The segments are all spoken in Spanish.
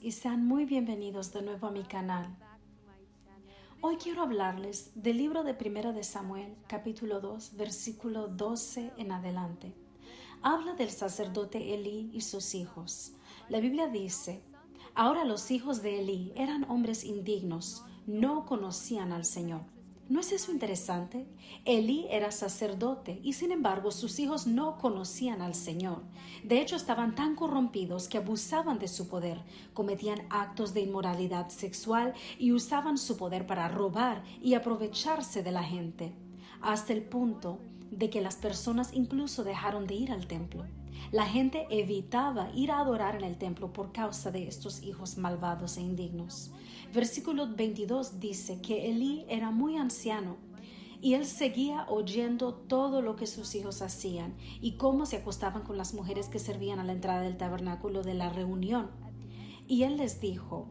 y sean muy bienvenidos de nuevo a mi canal. Hoy quiero hablarles del libro de Primera de Samuel, capítulo 2, versículo 12 en adelante. Habla del sacerdote Elí y sus hijos. La Biblia dice: ahora los hijos de Elí eran hombres indignos, no conocían al Señor. ¿No es eso interesante? Elí era sacerdote y sin embargo sus hijos no conocían al Señor. De hecho, estaban tan corrompidos que abusaban de su poder, cometían actos de inmoralidad sexual y usaban su poder para robar y aprovecharse de la gente, hasta el punto de que las personas incluso dejaron de ir al templo. La gente evitaba ir a adorar en el templo por causa de estos hijos malvados e indignos. Versículo 22 dice que Elí era muy anciano y él seguía oyendo todo lo que sus hijos hacían y cómo se acostaban con las mujeres que servían a la entrada del tabernáculo de la reunión. Y él les dijo: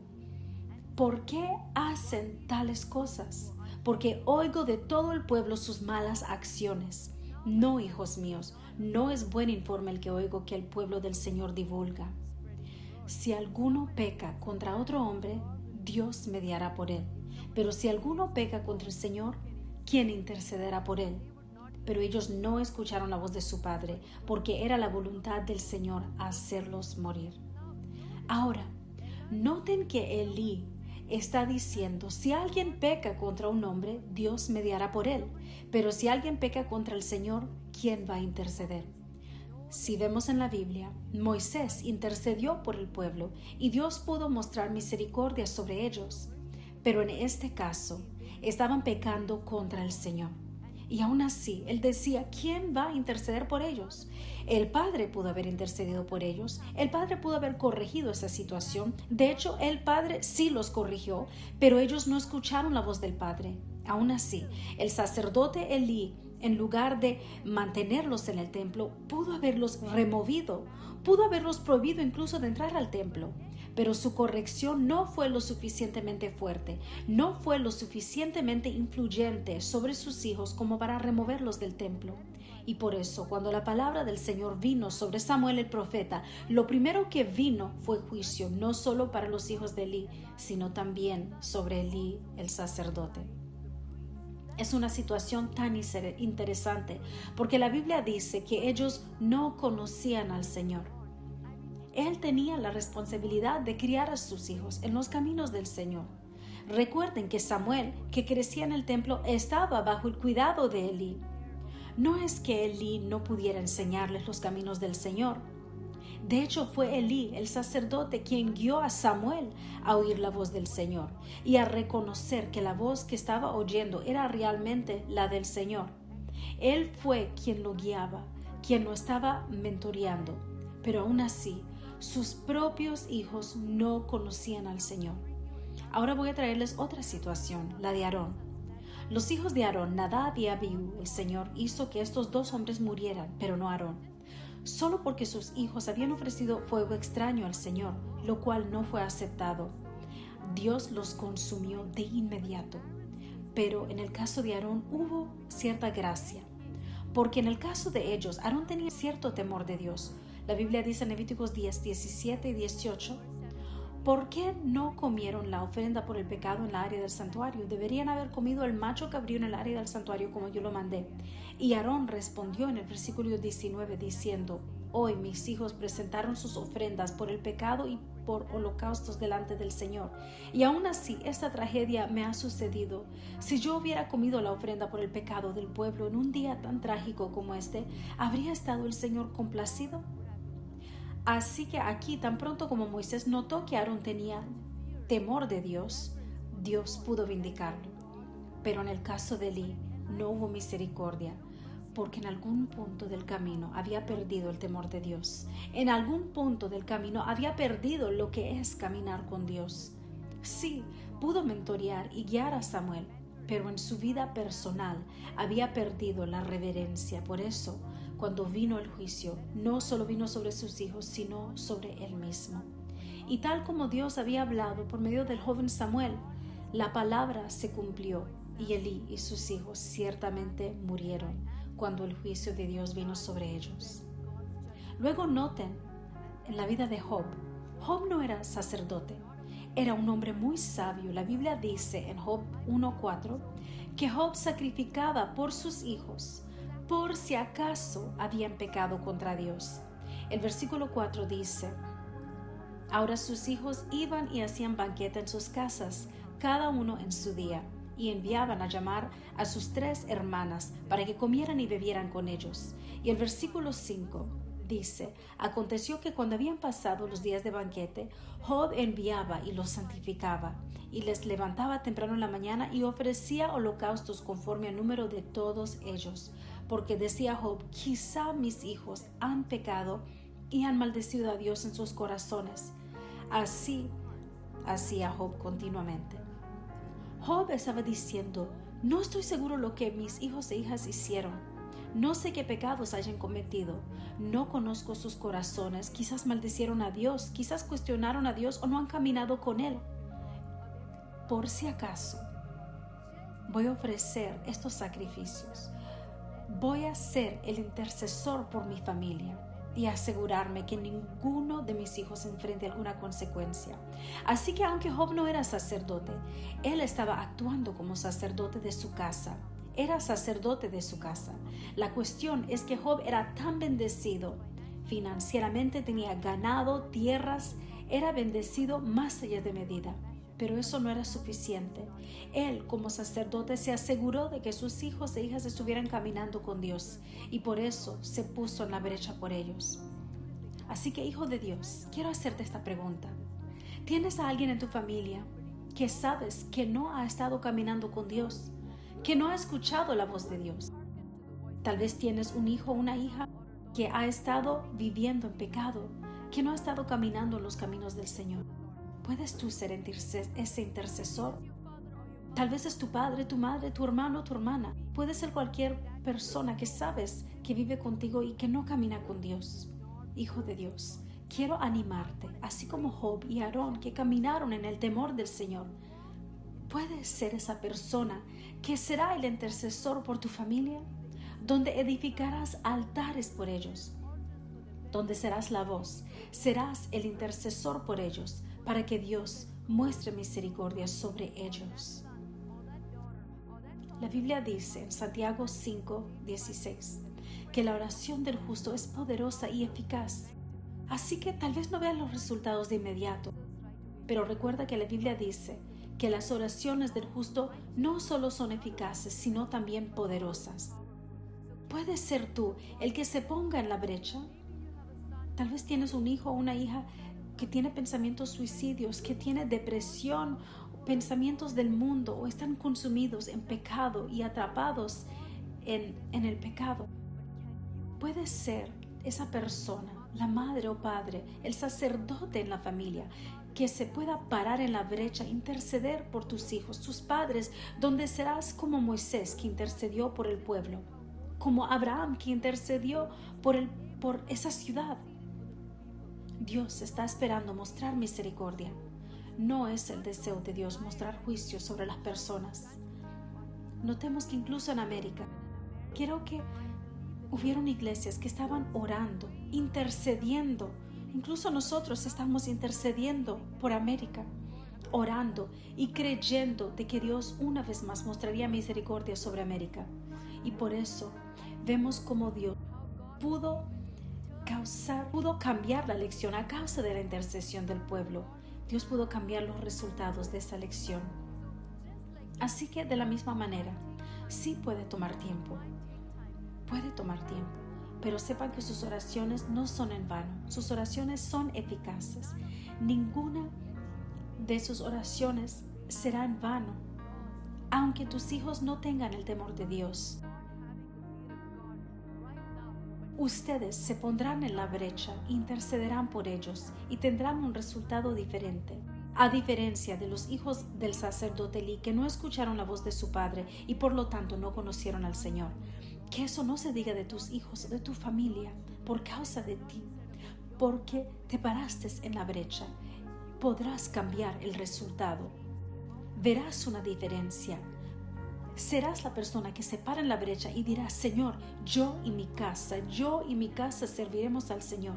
¿por qué hacen tales cosas? Porque oigo de todo el pueblo sus malas acciones. No, hijos míos, no es buen informe el que oigo que el pueblo del Señor divulga. Si alguno peca contra otro hombre, Dios mediará por él. Pero si alguno peca contra el Señor, ¿quién intercederá por él? Pero ellos no escucharon la voz de su padre, porque era la voluntad del Señor hacerlos morir. Ahora, noten que Elí está diciendo: si alguien peca contra un hombre, Dios mediará por él. Pero si alguien peca contra el Señor, ¿quién va a interceder? Si vemos en la Biblia, Moisés intercedió por el pueblo y Dios pudo mostrar misericordia sobre ellos. Pero en este caso, estaban pecando contra el Señor. Y aún así, él decía: ¿quién va a interceder por ellos? El Padre pudo haber intercedido por ellos. El Padre pudo haber corregido esa situación. De hecho, el Padre sí los corrigió, pero ellos no escucharon la voz del Padre. Aún así, el sacerdote Elí, en lugar de mantenerlos en el templo, pudo haberlos removido, pudo haberlos prohibido incluso de entrar al templo. Pero su corrección no fue lo suficientemente fuerte, no fue lo suficientemente influyente sobre sus hijos como para removerlos del templo. Y por eso, cuando la palabra del Señor vino sobre Samuel el profeta, lo primero que vino fue juicio, no solo para los hijos de Elí, sino también sobre Elí el sacerdote. Es una situación tan interesante, porque la Biblia dice que ellos no conocían al Señor. Él tenía la responsabilidad de criar a sus hijos en los caminos del Señor. Recuerden que Samuel, que crecía en el templo, estaba bajo el cuidado de Elí. No es que Elí no pudiera enseñarles los caminos del Señor. De hecho, fue Elí, el sacerdote, quien guió a Samuel a oír la voz del Señor y a reconocer que la voz que estaba oyendo era realmente la del Señor. Él fue quien lo guiaba, quien lo estaba mentoreando, pero aún así, sus propios hijos no conocían al Señor. Ahora voy a traerles otra situación, la de Aarón. Los hijos de Aarón, Nadab y Abiú, el Señor hizo que estos dos hombres murieran, pero no Aarón, solo porque sus hijos habían ofrecido fuego extraño al Señor, lo cual no fue aceptado. Dios los consumió de inmediato. Pero en el caso de Aarón hubo cierta gracia, porque en el caso de ellos, Aarón tenía cierto temor de Dios. La Biblia dice en Levíticos 10, 17 y 18: ¿por qué no comieron la ofrenda por el pecado en la área del santuario? Deberían haber comido el macho cabrío en el área del santuario como yo lo mandé. Y Aarón respondió en el versículo 19 diciendo: hoy mis hijos presentaron sus ofrendas por el pecado y por holocaustos delante del Señor. Y aún así esta tragedia me ha sucedido. Si yo hubiera comido la ofrenda por el pecado del pueblo en un día tan trágico como este, ¿habría estado el Señor complacido? Así que aquí, tan pronto como Moisés notó que Aarón tenía temor de Dios, Dios pudo vindicarlo. Pero en el caso de Elí no hubo misericordia, porque en algún punto del camino había perdido el temor de Dios. En algún punto del camino había perdido lo que es caminar con Dios. Sí, pudo mentorear y guiar a Samuel, pero en su vida personal había perdido la reverencia. Por eso, cuando vino el juicio, no solo vino sobre sus hijos, sino sobre él mismo. Y tal como Dios había hablado por medio del joven Samuel, la palabra se cumplió y Elí y sus hijos ciertamente murieron cuando el juicio de Dios vino sobre ellos. Luego noten en la vida de Job. Job no era sacerdote, era un hombre muy sabio. La Biblia dice en Job 1:4 que Job sacrificaba por sus hijos, por si acaso habían pecado contra Dios. El versículo 4 dice: ahora sus hijos iban y hacían banquete en sus casas, cada uno en su día, y enviaban a llamar a sus 3 hermanas para que comieran y bebieran con ellos. Y el versículo 5 dice: aconteció que cuando habían pasado los días de banquete, Job enviaba y los santificaba, y les levantaba temprano en la mañana y ofrecía holocaustos conforme al número de todos ellos, porque decía Job: quizá mis hijos han pecado y han maldecido a Dios en sus corazones. Así hacía Job continuamente. Job estaba diciendo: no estoy seguro lo que mis hijos e hijas hicieron. No sé qué pecados hayan cometido. No conozco sus corazones. Quizás maldecieron a Dios, quizás cuestionaron a Dios o no han caminado con Él. Por si acaso, voy a ofrecer estos sacrificios. Voy a ser el intercesor por mi familia y asegurarme que ninguno de mis hijos enfrente alguna consecuencia. Así que aunque Job no era sacerdote, él estaba actuando como sacerdote de su casa. Era sacerdote de su casa. La cuestión es que Job era tan bendecido. Financieramente tenía ganado, tierras, era bendecido más allá de medida. Pero eso no era suficiente. Él, como sacerdote, se aseguró de que sus hijos e hijas estuvieran caminando con Dios, y por eso se puso en la brecha por ellos. Así que, hijo de Dios, quiero hacerte esta pregunta. ¿Tienes a alguien en tu familia que sabes que no ha estado caminando con Dios, que no ha escuchado la voz de Dios? Tal vez tienes un hijo o una hija que ha estado viviendo en pecado, que no ha estado caminando en los caminos del Señor. ¿Puedes tú ser ese intercesor? Tal vez es tu padre, tu madre, tu hermano, tu hermana. Puede ser cualquier persona que sabes que vive contigo y que no camina con Dios. Hijo de Dios, quiero animarte, así como Job y Aarón, que caminaron en el temor del Señor. Puedes ser esa persona que será el intercesor por tu familia, donde edificarás altares por ellos, donde serás la voz, serás el intercesor por ellos, para que Dios muestre misericordia sobre ellos. La Biblia dice en Santiago 5:16 que la oración del justo es poderosa y eficaz. Así que tal vez no veas los resultados de inmediato, pero recuerda que la Biblia dice que las oraciones del justo no solo son eficaces, sino también poderosas. ¿Puedes ser tú el que se ponga en la brecha? Tal vez tienes un hijo o una hija que tiene pensamientos suicidios, que tiene depresión, pensamientos del mundo, o están consumidos en pecado y atrapados en el pecado. Puedes ser esa persona, la madre o padre, el sacerdote en la familia, que se pueda parar en la brecha, interceder por tus hijos, tus padres, donde serás como Moisés, que intercedió por el pueblo, como Abraham, que intercedió por esa ciudad. Dios está esperando mostrar misericordia. No es el deseo de Dios mostrar juicio sobre las personas. Notemos que incluso en América, quiero que hubieron iglesias que estaban orando, intercediendo. Incluso nosotros estamos intercediendo por América, orando y creyendo de que Dios una vez más mostraría misericordia sobre América. Y por eso vemos cómo Dios pudo cambiar la elección a causa de la intercesión del pueblo. Dios pudo cambiar los resultados de esa elección. Así que de la misma manera, sí puede tomar tiempo, pero sepan que sus oraciones no son en vano, sus oraciones son eficaces. Ninguna de sus oraciones será en vano, aunque tus hijos no tengan el temor de Dios. Ustedes se pondrán en la brecha, intercederán por ellos y tendrán un resultado diferente. A diferencia de los hijos del sacerdote Elí, que no escucharon la voz de su padre y por lo tanto no conocieron al Señor. Que eso no se diga de tus hijos o de tu familia por causa de ti, porque te paraste en la brecha. Podrás cambiar el resultado. Verás una diferencia. Serás la persona que se para en la brecha y dirá: Señor, yo y mi casa serviremos al Señor.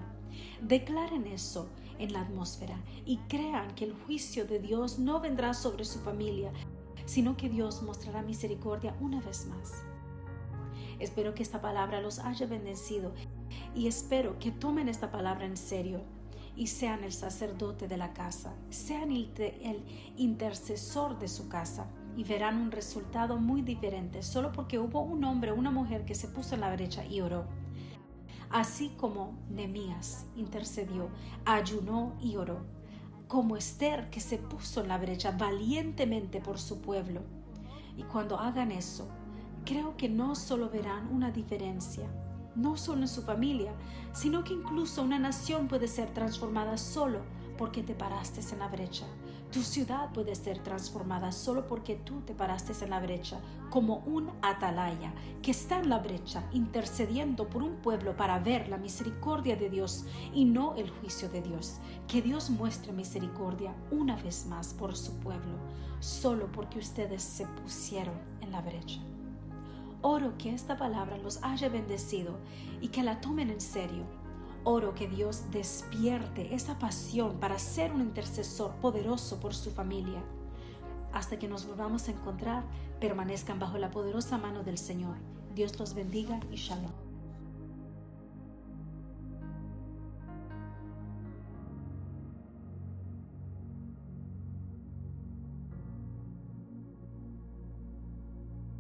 Declaren eso en la atmósfera y crean que el juicio de Dios no vendrá sobre su familia, sino que Dios mostrará misericordia una vez más. Espero que esta palabra los haya bendecido y espero que tomen esta palabra en serio y sean el sacerdote de la casa, sean el intercesor de su casa y verán un resultado muy diferente solo porque hubo un hombre o una mujer que se puso en la brecha y oró. Así como Nehemías intercedió, ayunó y oró, como Esther que se puso en la brecha valientemente por su pueblo. Y cuando hagan eso, creo que no solo verán una diferencia, no solo en su familia, sino que incluso una nación puede ser transformada solo porque te paraste en la brecha. Tu ciudad puede ser transformada solo porque tú te paraste en la brecha, como un atalaya que está en la brecha intercediendo por un pueblo para ver la misericordia de Dios y no el juicio de Dios. Que Dios muestre misericordia una vez más por su pueblo, solo porque ustedes se pusieron en la brecha. Oro que esta palabra los haya bendecido y que la tomen en serio. Oro que Dios despierte esa pasión para ser un intercesor poderoso por su familia. Hasta que nos volvamos a encontrar, permanezcan bajo la poderosa mano del Señor. Dios los bendiga y shalom.